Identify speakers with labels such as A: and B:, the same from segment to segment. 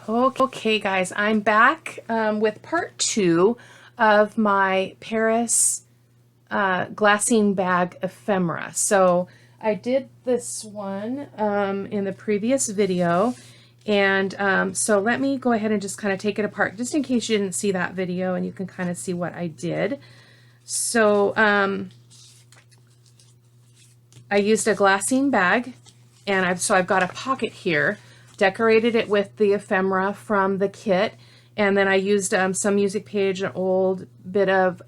A: Okay guys, I'm back with part 2 of my Paris glassine bag ephemera. So I did this one in the previous video, and so let me go ahead and just kind of take it apart just in case you didn't see that video, and you can kind of see what I did. So I used a glassine bag, and I've got a pocket here. Decorated it with the ephemera from the kit, and then I used some music page, an old bit of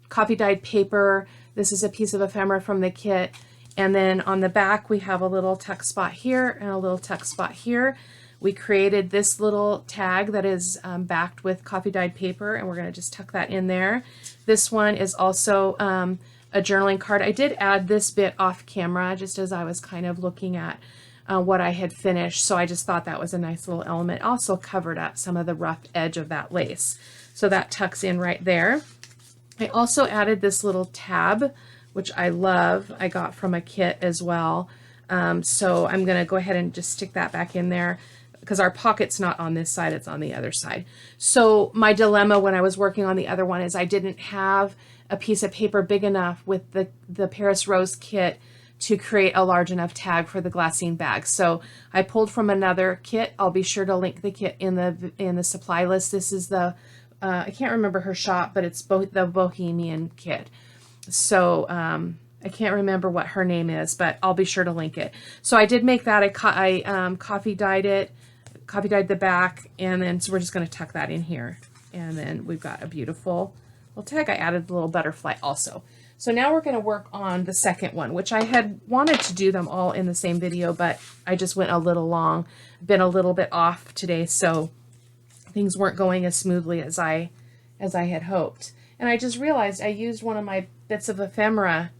A: coffee dyed paper. This is a piece of ephemera from the kit, and then on the back we have a little tuck spot here and a little tuck spot here. We created this little tag that is backed with coffee dyed paper, and we're going to just tuck that in there. This one is also a journaling card. I did add this bit off camera just as I was kind of looking at what I had finished, so I just thought that was a nice little element. Also covered up some of the rough edge of that lace, so that tucks in right there. I also added this little tab, which I love. I got from a kit as well, so I'm going to go ahead and just stick that back in there because our pocket's not on this side, it's on the other side. So my dilemma when I was working on the other one is I didn't have a piece of paper big enough with the Paris Rose kit to create a large enough tag for the glassine bag. So I pulled from another kit. I'll be sure to link the kit in the supply list. This is the I can't remember her shop, but it's the Bohemian kit. So I can't remember what her name is, but I'll be sure to link it. So I did make that. I coffee dyed it, coffee dyed the back, and then so we're just going to tuck that in here, and then we've got a beautiful little tag. I added the little butterfly also. So now we're going to work on the second one, which I had wanted to do them all in the same video, but I just went a little long, been a little bit off today, so things weren't going as smoothly as I had hoped. And I just realized I used one of my bits of ephemera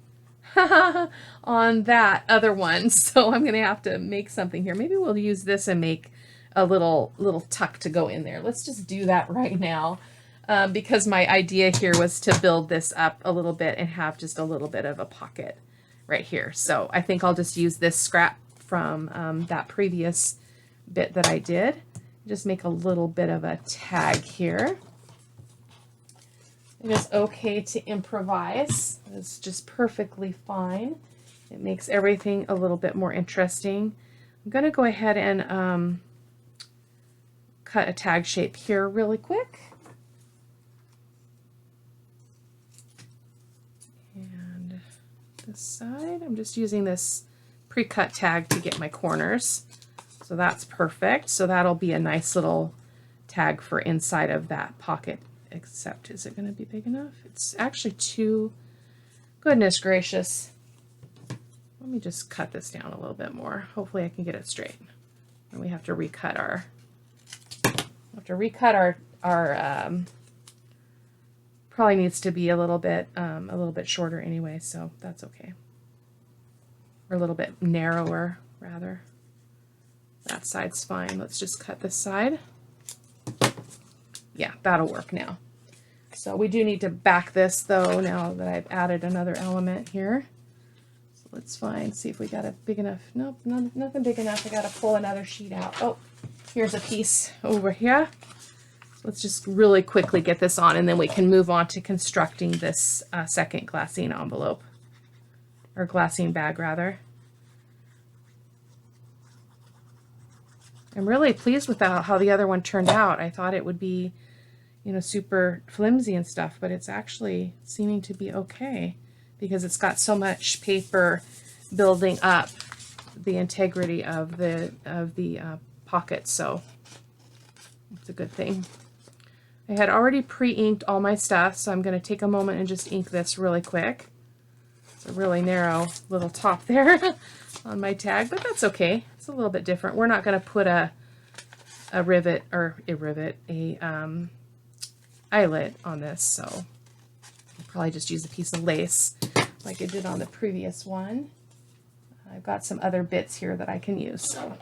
A: on that other one, so I'm going to have to make something here. Maybe we'll use this and make a little tuck to go in there. Let's just do that right now. Because my idea here was to build this up a little bit and have just a little bit of a pocket right here. So I think I'll just use this scrap from that previous bit that I did. Just make a little bit of a tag here. It is okay to improvise. It's just perfectly fine. It makes everything a little bit more interesting. I'm going to go ahead and cut a tag shape here really quick. This side, I'm just using this pre-cut tag to get my corners, so that's perfect. So that'll be a nice little tag for inside of that pocket, except is it going to be big enough? It's actually too, goodness gracious. Let me just cut this down a little bit more. Hopefully I can get it straight. And we have to recut our probably needs to be a little bit shorter anyway, so that's okay. Or a little bit narrower, rather. That side's fine. Let's just cut this side. Yeah, that'll work now. So we do need to back this, though, now that I've added another element here. So let's see if we got a big enough. Nope, nothing big enough. I got to pull another sheet out. Oh, here's a piece over here. Let's just really quickly get this on, and then we can move on to constructing this second glassine envelope, or glassine bag rather. I'm really pleased with how the other one turned out. I thought it would be, you know, super flimsy and stuff, but it's actually seeming to be okay because it's got so much paper building up the integrity of the pocket, so it's a good thing. I had already pre-inked all my stuff, so I'm going to take a moment and just ink this really quick. It's a really narrow little top there on my tag, but that's okay. It's a little bit different. We're not going to put a eyelet on this, so I'll probably just use a piece of lace like I did on the previous one. I've got some other bits here that I can use, so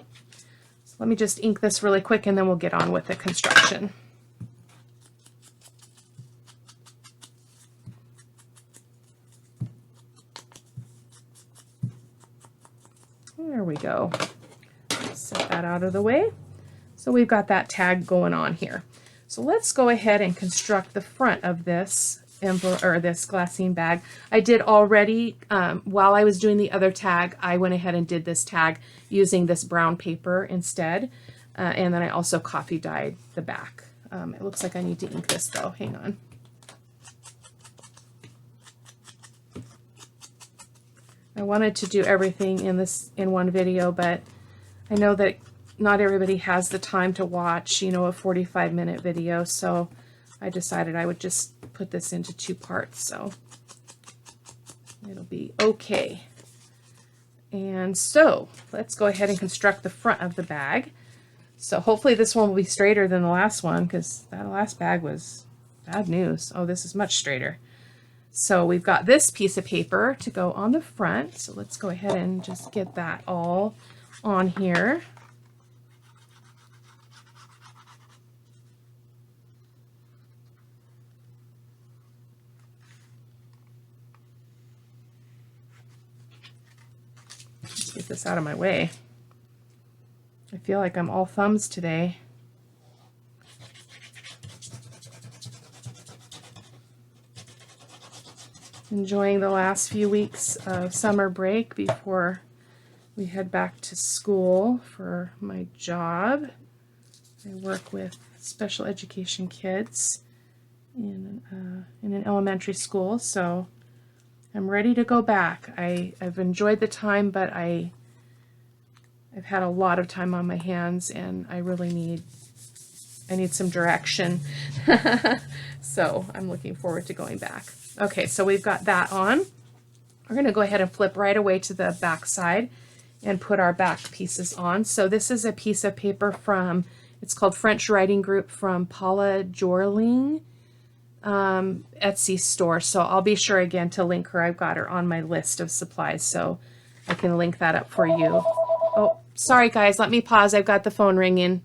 A: let me just ink this really quick and then we'll get on with the construction. There we go. Set that out of the way. So we've got that tag going on here. So let's go ahead and construct the front of this envelope, or this glassine bag. I did already, while I was doing the other tag, I went ahead and did this tag using this brown paper instead. And then I also coffee dyed the back. It looks like I need to ink this though. Hang on. I wanted to do everything in one video, but I know that not everybody has the time to watch, you know, a 45-minute video, so I decided I would just put this into 2 parts, so it'll be okay. And so let's go ahead and construct the front of the bag. So hopefully this one will be straighter than the last one, because that last bag was bad news. Oh, this is much straighter. So we've got this piece of paper to go on the front. So let's go ahead and just get that all on here. Let's get this out of my way. I feel like I'm all thumbs today. Enjoying the last few weeks of summer break before we head back to school for my job. I work with special education kids in an elementary school, so I'm ready to go back. I've enjoyed the time, but I've had a lot of time on my hands, and I need some direction. So I'm looking forward to going back. Okay, so we've got that on. We're going to go ahead and flip right away to the back side and put our back pieces on. So this is a piece of paper from, it's called French Writing Group, from Paula Jorling Etsy store. So I'll be sure again to link her. I've got her on my list of supplies, so I can link that up for you. Oh, sorry guys, let me pause. I've got the phone ringing.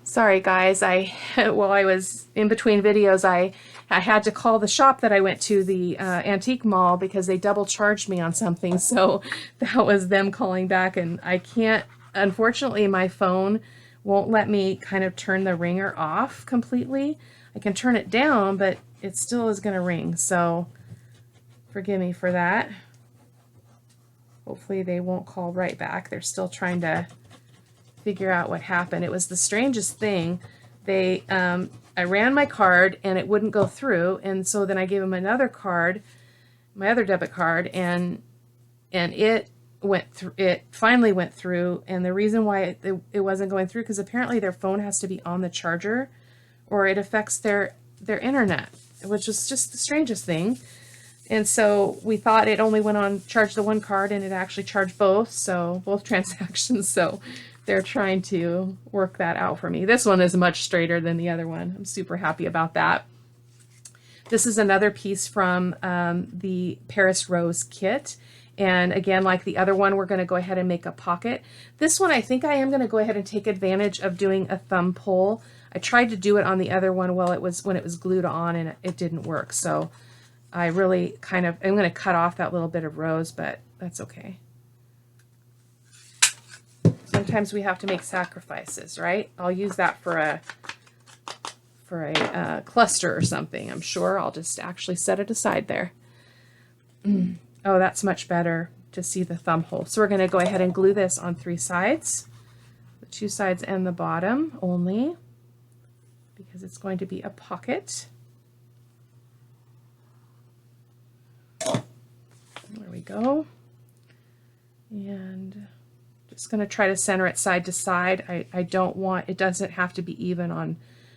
A: Sorry guys, while I was in between videos, I had to call the shop that I went to, the antique mall, because they double charged me on something. So that was them calling back, and I can't, unfortunately my phone won't let me kind of turn the ringer off completely. I can turn it down, but it still is going to ring, so forgive me for that. Hopefully they won't call right back. They're still trying to figure out what happened. It was the strangest thing. I ran my card and it wouldn't go through, and so then I gave them another card, my other debit card, and it went through. It finally went through, and the reason why it wasn't going through, because apparently their phone has to be on the charger, or it affects their internet, which was just the strangest thing. And so we thought it only went on charge the one card, and it actually charged both, so both transactions. So they're trying to work that out for me. This one is much straighter than the other one. I'm super happy about that. This is another piece from the Paris Rose kit. And again, like the other one, we're going to go ahead and make a pocket. This one, I think I am going to go ahead and take advantage of doing a thumb pull. I tried to do it on the other one when it was glued on, and it didn't work. So I really I'm going to cut off that little bit of rose, but that's okay. Sometimes we have to make sacrifices, right? I'll use that for a cluster or something. I'm sure I'll just actually set it aside there. Oh, that's much better to see the thumb hole. So we're going to go ahead and glue this on 3 sides, the 2 sides and the bottom only, because it's going to be a pocket. There we go. And just going to try to center it side to side. I don't want, it doesn't have to be even on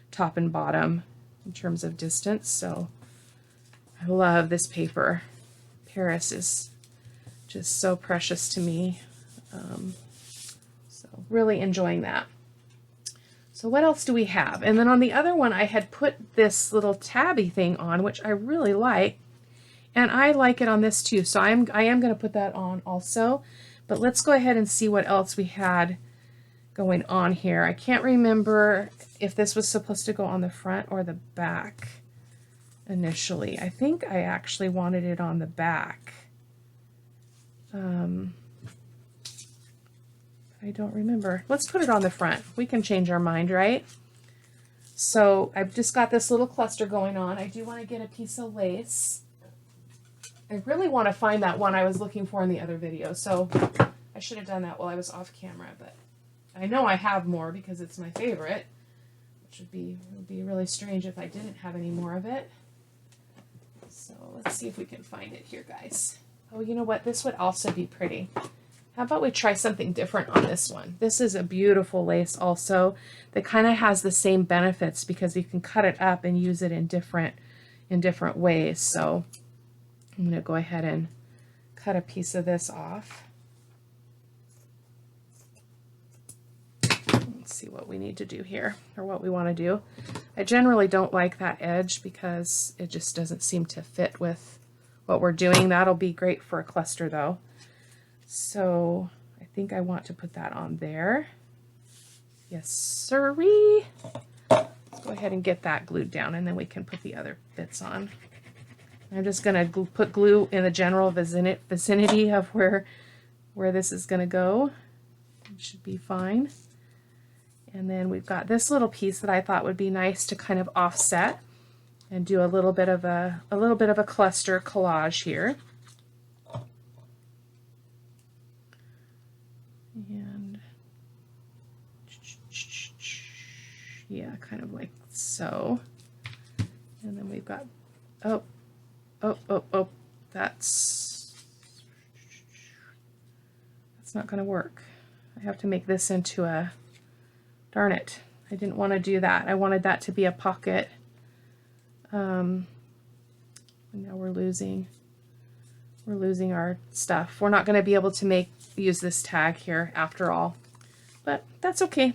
A: top and bottom in terms of distance. So I love this paper. Paris is just so precious to me. So really enjoying that. So what else do we have? And then on the other one, I had put this little tabby thing on, which I really like. And I like it on this too. So I am going to put that on also. But let's go ahead and see what else we had going on here. I can't remember if this was supposed to go on the front or the back initially. I think I actually wanted it on the back. I don't remember. Let's put it on the front. We can change our mind, right? So I've just got this little cluster going on. I do want to get a piece of lace. I really want to find that one I was looking for in the other video. So I should have done that while I was off camera, but I know I have more because it's my favorite, which would be really strange if I didn't have any more of it. So let's see if we can find it here, guys. Oh, you know what? This would also be pretty. How about we try something different on this one? This is a beautiful lace also that kind of has the same benefits because you can cut it up and use it in different ways. So I'm going to go ahead and cut a piece of this off. Let's see what we need to do here, or what we want to do. I generally don't like that edge because it just doesn't seem to fit with what we're doing. That'll be great for a cluster though. So I think I want to put that on there. Yes, sirree. Let's go ahead and get that glued down, and then we can put the other bits on. I'm just going to put glue in the general vicinity of where this is going to go. It should be fine. And then we've got this little piece that I thought would be nice to kind of offset and do a little bit of a cluster collage here. And yeah, kind of like so. And then we've got, oh, that's not going to work. I have to make this into a, darn it, I didn't want to do that. I wanted that to be a pocket. And now we're losing our stuff. We're not going to be able to use this tag here after all, but that's okay.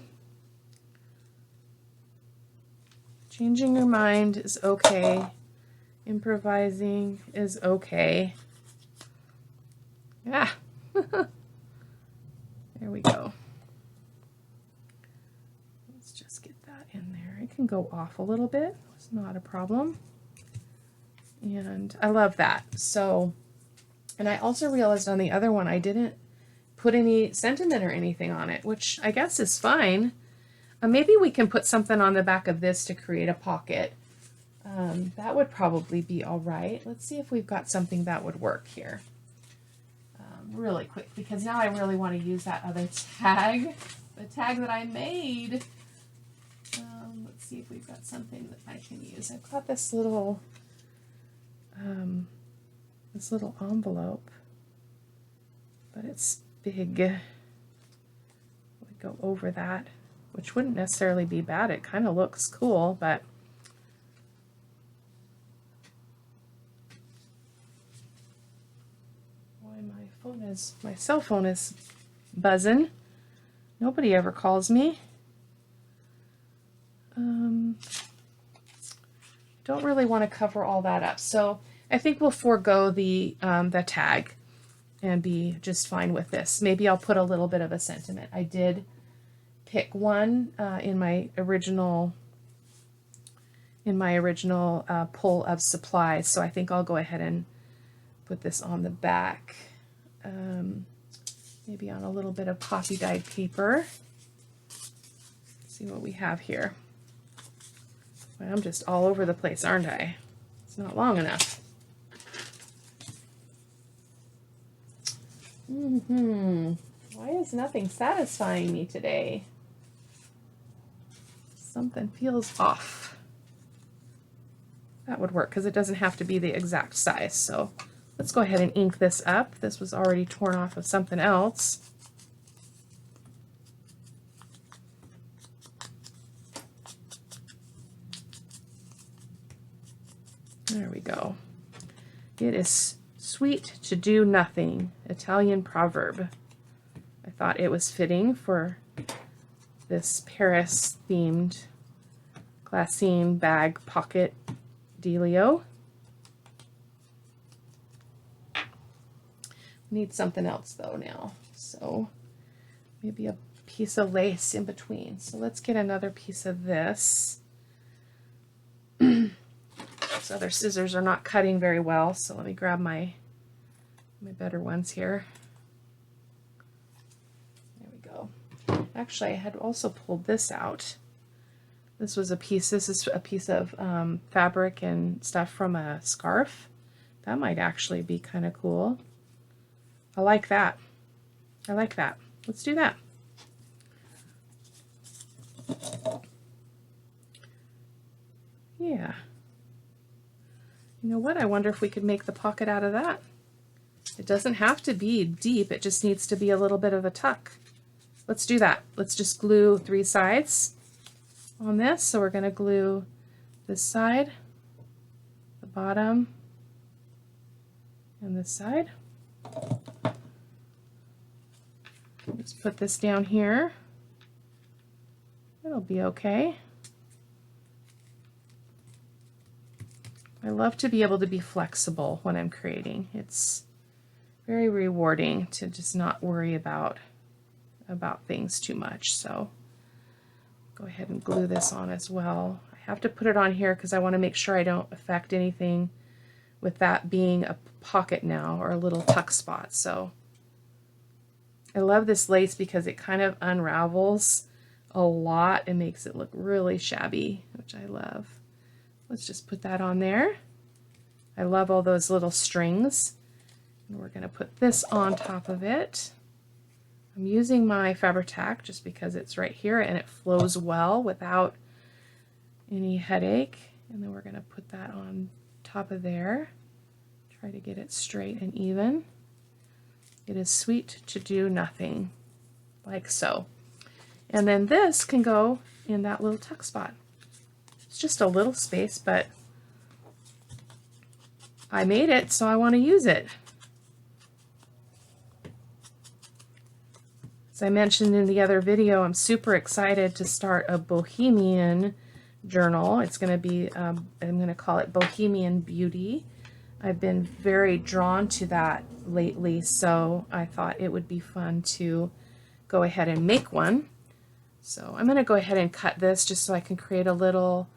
A: Changing your mind is okay. Improvising is okay. Yeah. There we go. Let's just get that in there. It can go off a little bit. It's not a problem. And I love that. So, and I also realized on the other one I didn't put any sentiment or anything on it, which I guess is fine. Maybe we can put something on the back of this to create a pocket. That would probably be all right. Let's see if we've got something that would work here. Really quick, because now I really want to use that other tag, the tag that I made. Let's see if we've got something that I can use. I've got this little envelope, but it's big. We go over that, which wouldn't necessarily be bad. It kind of looks cool, but my cell phone is buzzing. Nobody ever calls me. Don't really want to cover all that up, so I think we'll forego the tag and be just fine with this. Maybe I'll put a little bit of a sentiment. I did pick one in my original pull of supplies, so I think I'll go ahead and put this on the back. Maybe on a little bit of poppy dyed paper. Let's see what we have here. Well, I'm just all over the place, aren't I? It's not long enough. Why is nothing satisfying me today? Something feels off. That would work because it doesn't have to be the exact size. So let's go ahead and ink this up. This was already torn off of something else. There we go. It is sweet to do nothing. Italian proverb. I thought it was fitting for this Paris-themed Glassine bag pocket dealio. Need something else though now, so maybe a piece of lace in between. So let's get another piece of this. These other scissors are not cutting very well, so let me grab my better ones here. There we go. actually I had also pulled this out. This is a piece of fabric and stuff from a scarf. That might actually be kind of cool. I like that. I like that. Let's do that. Yeah. You know what? I wonder if we could make the pocket out of that. It doesn't have to be deep. It just needs to be a little bit of a tuck. Let's do that. Let's just glue 3 sides on this. So we're going to glue this side, the bottom, and this side. Just put this down here. It'll be okay. I love to be able to be flexible when I'm creating. It's very rewarding to just not worry about things too much. So go ahead and glue this on as well. I have to put it on here because I want to make sure I don't affect anything with that being a pocket now, or a little tuck spot. So I love this lace because it kind of unravels a lot and makes it look really shabby, which I love. Let's just put that on there. I love all those little strings. And we're going to put this on top of it. I'm using my Fabri-Tac just because it's right here and it flows well without any headache. And then we're going to put that on top of there. Try to get it straight and even. It is sweet to do nothing, like so. And then this can go in that little tuck spot. It's just a little space, but I made it, so I want to use it. As I mentioned in the other video, I'm super excited to start a Bohemian journal. It's going to be, I'm going to call it Bohemian Beauty. I've been very drawn to that lately, so I thought it would be fun to go ahead and make one. So I'm going to go ahead and cut this just so I can create a little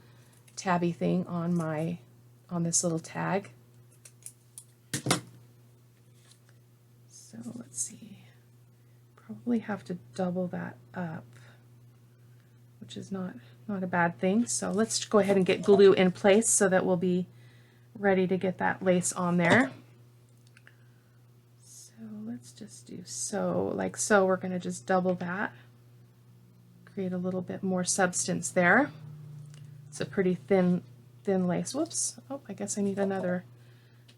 A: tabby thing on this little tag. So let's see. Probably have to double that up, which is not a bad thing. So let's go ahead and get glue in place so that we'll be ready to get that lace on there. So let's just do so, like so. We're going to just double that, create a little bit more substance there. It's a pretty thin lace. Whoops. Oh, I guess I need another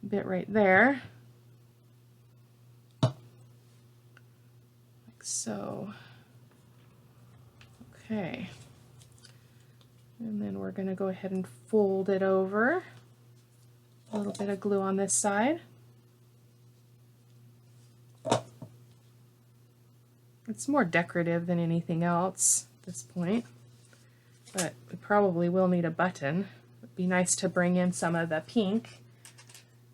A: bit right there. Like so. Okay. And then we're going to go ahead and fold it over. A little bit of glue on this side. It's more decorative than anything else at this point, but we probably will need a button. It'd be nice to bring in some of the pink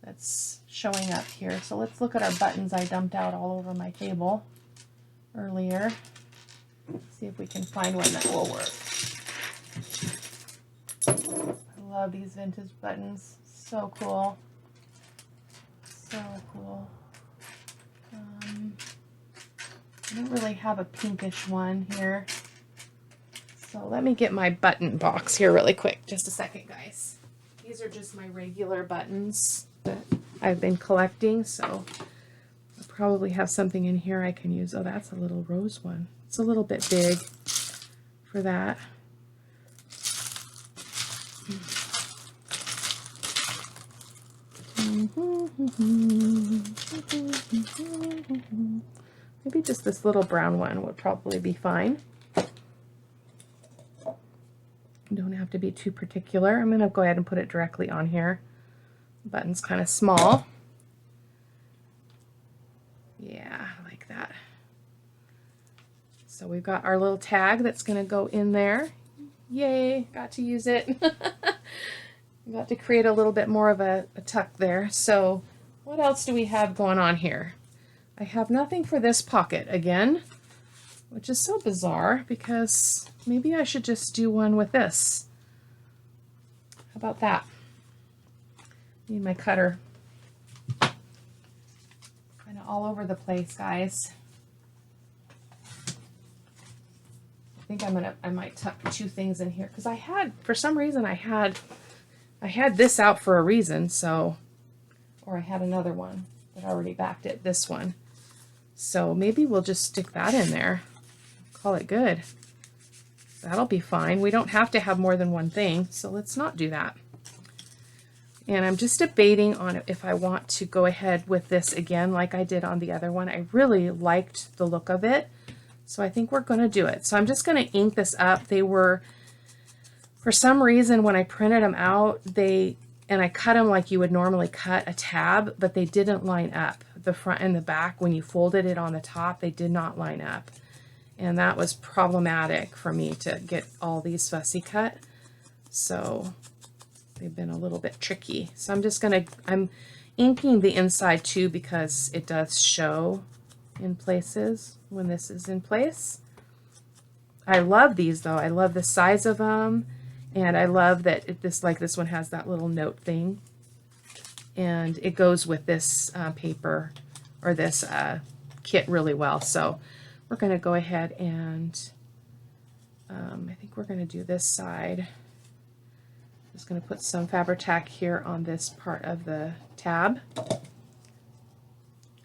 A: that's showing up here. So let's look at our buttons I dumped out all over my table earlier. See if we can find one that will work. I love these vintage buttons. So cool. So cool. I don't really have a pinkish one here. So let me get my button box here really quick. Just a second, guys. These are just my regular buttons that I've been collecting, so I probably have something in here I can use. Oh, that's a little rose one. It's a little bit big for that. Maybe just this little brown one would probably be fine. You don't have to be too particular. I'm going to go ahead and put it directly on here. The button's kind of small. Yeah, I like that. So we've got our little tag that's going to go in there. Yay, got to use it. Got to create a little bit more of a tuck there. So what else do we have going on here? I have nothing for this pocket again, which is so bizarre because maybe I should just do one with this. How about that? Need my cutter. Kind of all over the place, guys. think I might tuck two things in here because for some reason I had this out for a reason, so, or I had another one that already backed it, this one. So maybe we'll just stick that in there. Call it good. That'll be fine. We don't have to have more than one thing, so let's not do that. And I'm just debating on if I want to go ahead with this again like I did on the other one. I really liked the look of it, so I think we're going to do it. So I'm just going to ink this up. They were, for some reason, when I printed them out, and I cut them like you would normally cut a tab, but they didn't line up. The front and the back, when you folded it on the top, they did not line up. And that was problematic for me to get all these fussy cut. So they've been a little bit tricky. So I'm inking the inside too because it does show in places when this is in place. I love these though. I love the size of them. And I love that this one has that little note thing. And it goes with this paper or this kit really well. So we're going to go ahead and I think we're going to do this side. Just going to put some Fabri-Tac here on this part of the tab.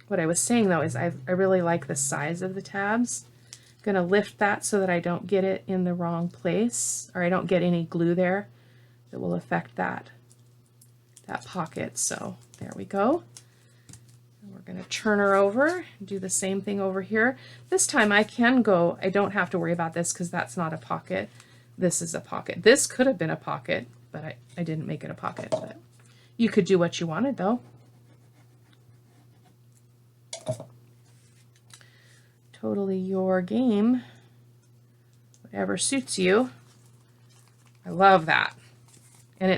A: What I was saying though is I really like the size of the tabs. I'm going to lift that so that I don't get it in the wrong place, or I don't get any glue there that will affect that pocket. So there we go. We're going to turn her over and do the same thing over here. This time I don't have to worry about this because that's not a pocket. This is a pocket. This could have been a pocket, but I didn't make it a pocket. But you could do what you wanted though. Totally your game. Whatever suits you. I love that. And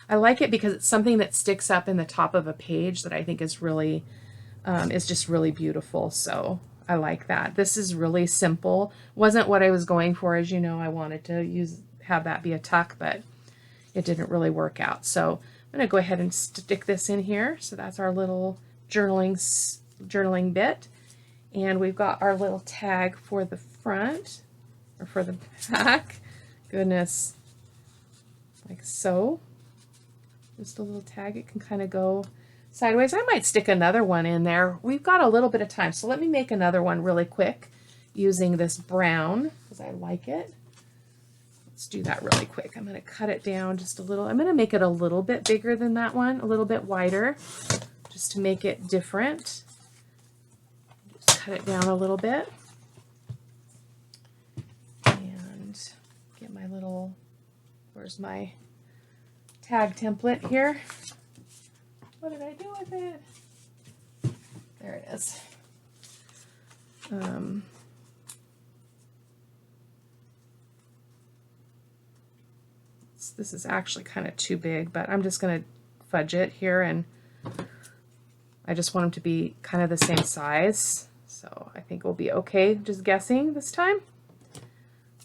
A: I like it because it's something that sticks up in the top of a page that I think is really is just really beautiful. So I like that. This is really simple. Wasn't what I was going for, as you know. I wanted to have that be a tuck, but it didn't really work out. So I'm going to go ahead and stick this in here. So that's our little journaling bit. And we've got our little tag for the front, or for the back. Goodness. Like so. Just a little tag. It can kind of go sideways. I might stick another one in there. We've got a little bit of time, so let me make another one really quick using this brown because I like it. Let's do that really quick. I'm going to cut it down just a little. I'm going to make it a little bit bigger than that one, a little bit wider, just to make it different. Just cut it down a little bit. And get my little, where's my tag template here? What did I do with it? There it is. This is actually kind of too big, but I'm just going to fudge it here, and I just want them to be kind of the same size. So I think we'll be okay just guessing this time.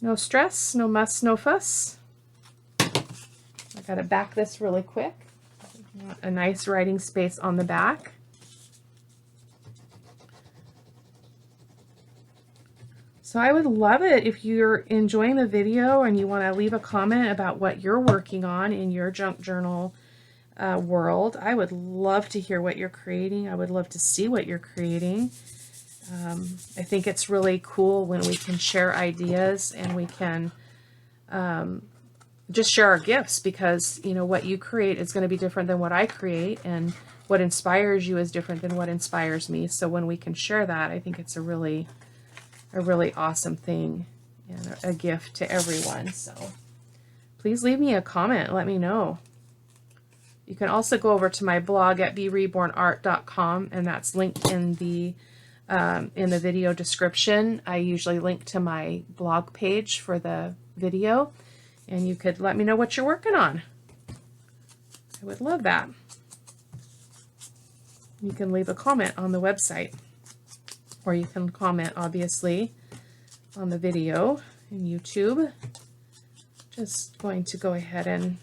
A: No stress, no muss, no fuss. I got to back this really quick. A nice writing space on the back. So I would love it if you're enjoying the video and you want to leave a comment about what you're working on in your junk journal world. I would love to hear what you're creating. I would love to see what you're creating. I think it's really cool when we can share ideas and we can just share our gifts, because you know what you create is going to be different than what I create, and what inspires you is different than what inspires me. So when we can share that, I think it's a really awesome thing and a gift to everyone. So please leave me a comment, let me know. You can also go over to my blog at B.Rebornart.com, and that's linked in the video description. I usually link to my blog page for the video. And you could let me know what you're working on. I would love that. You can leave a comment on the website, or you can comment, obviously, on the video in YouTube. Just going to go ahead and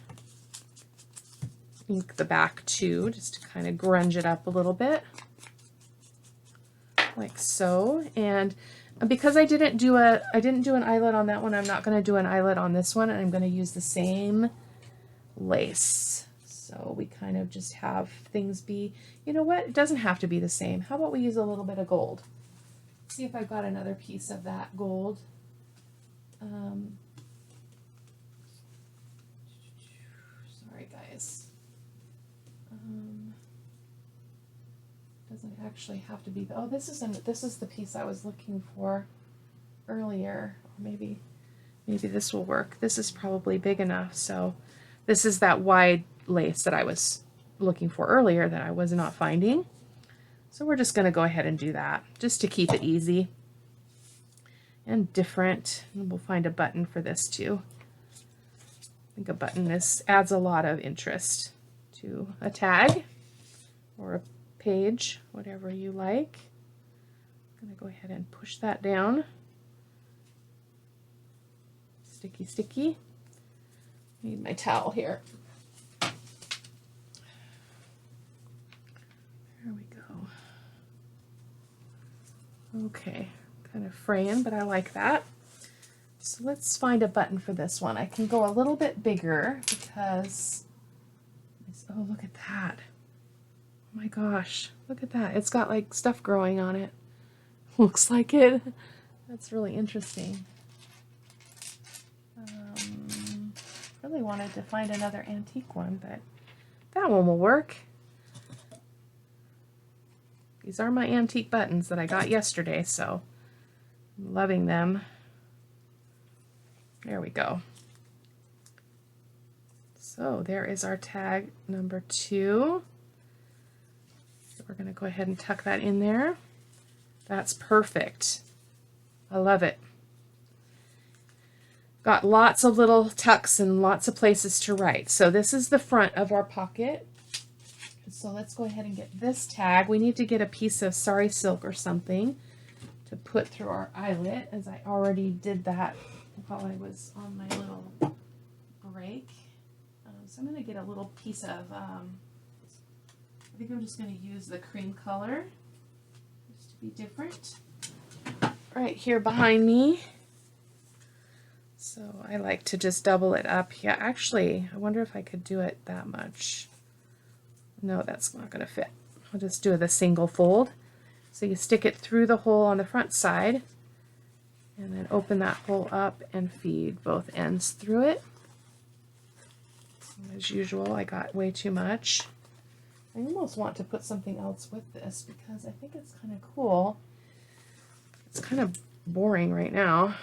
A: ink the back too, just to kind of grunge it up a little bit, like so. And And because I didn't do an eyelet on that one, I'm not going to do an eyelet on this one, and I'm going to use the same lace. So we kind of just have things be, you know what, it doesn't have to be the same. How about we use a little bit of gold? See if I've got another piece of that gold. Sorry guys. Doesn't actually have to be, oh, this is the piece I was looking for earlier. Or maybe this will work. This is probably big enough. So this is that wide lace that I was looking for earlier that I was not finding. So we're just going to go ahead and do that just to keep it easy and different. And we'll find a button for this too. I think a button adds a lot of interest to a tag or a page, whatever you like. I'm going to go ahead and push that down. Sticky, sticky. Need my towel here. There we go. Okay, kind of fraying, but I like that. So let's find a button for this one. I can go a little bit bigger because, oh, look at that. Oh my gosh, look at that. It's got like stuff growing on it. Looks like it. That's really interesting. Really wanted to find another antique one, but that one will work. These are my antique buttons that I got yesterday, so I'm loving them. There we go. So there is our tag number 2. So we're going to go ahead and tuck that in there. That's perfect. I love it. Got lots of little tucks and lots of places to write. So this is the front of our pocket. So let's go ahead and get this tag. We need to get a piece of sari silk or something to put through our eyelet, as I already did that while I was on my little break. So I'm going to get a little piece of, I think I'm just going to use the cream color just to be different. Right here behind me. So I like to just double it up. Yeah, actually, I wonder if I could do it that much. No, that's not going to fit. I'll just do the single fold. So you stick it through the hole on the front side and then open that hole up and feed both ends through it. As usual, I got way too much. I almost want to put something else with this because I think it's kind of cool. It's kind of boring right now.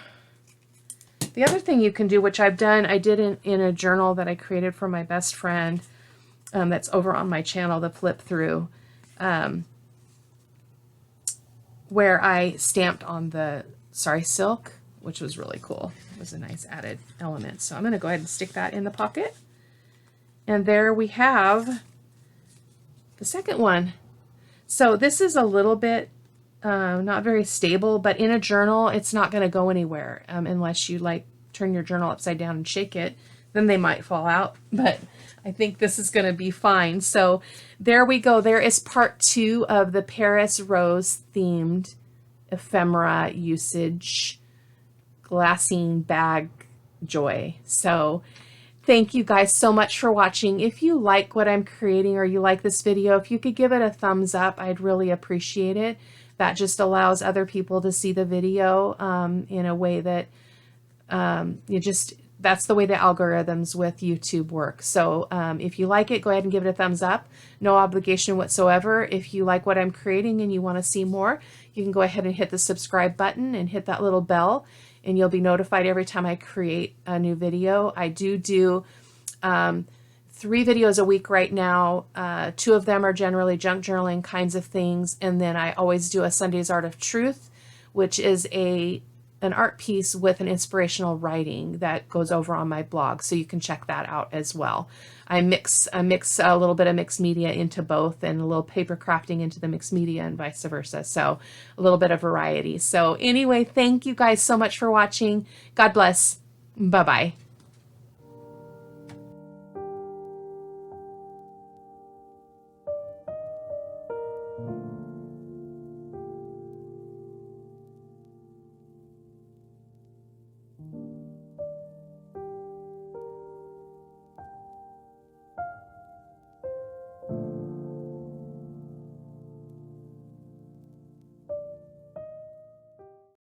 A: The other thing you can do, which I've done, I did in a journal that I created for my best friend, that's over on my channel, the flip through, where I stamped on the sari silk, which was really cool. It was a nice added element. So I'm going to go ahead and stick that in the pocket. And there we have the second one. So this is a little bit not very stable, but in a journal, it's not going to go anywhere unless you like turn your journal upside down and shake it. Then they might fall out, but I think this is going to be fine. So there we go. There is part 2 of the Paris Rose themed ephemera usage glassine bag joy. So thank you guys so much for watching. If you like what I'm creating or you like this video, if you could give it a thumbs up, I'd really appreciate it. That just allows other people to see the video in a way that that's the way the algorithms with YouTube work. So if you like it, go ahead and give it a thumbs up. No obligation whatsoever. If you like what I'm creating and you want to see more, you can go ahead and hit the subscribe button and hit that little bell, and you'll be notified every time I create a new video. I do 3 videos a week right now. 2 of them are generally junk journaling kinds of things, and then I always do a Sunday's Art of Truth, which is an art piece with an inspirational writing that goes over on my blog, so you can check that out as well. I mix a little bit of mixed media into both, and a little paper crafting into the mixed media, and vice versa. So a little bit of variety. So anyway, thank you guys so much for watching. God bless. Bye-bye.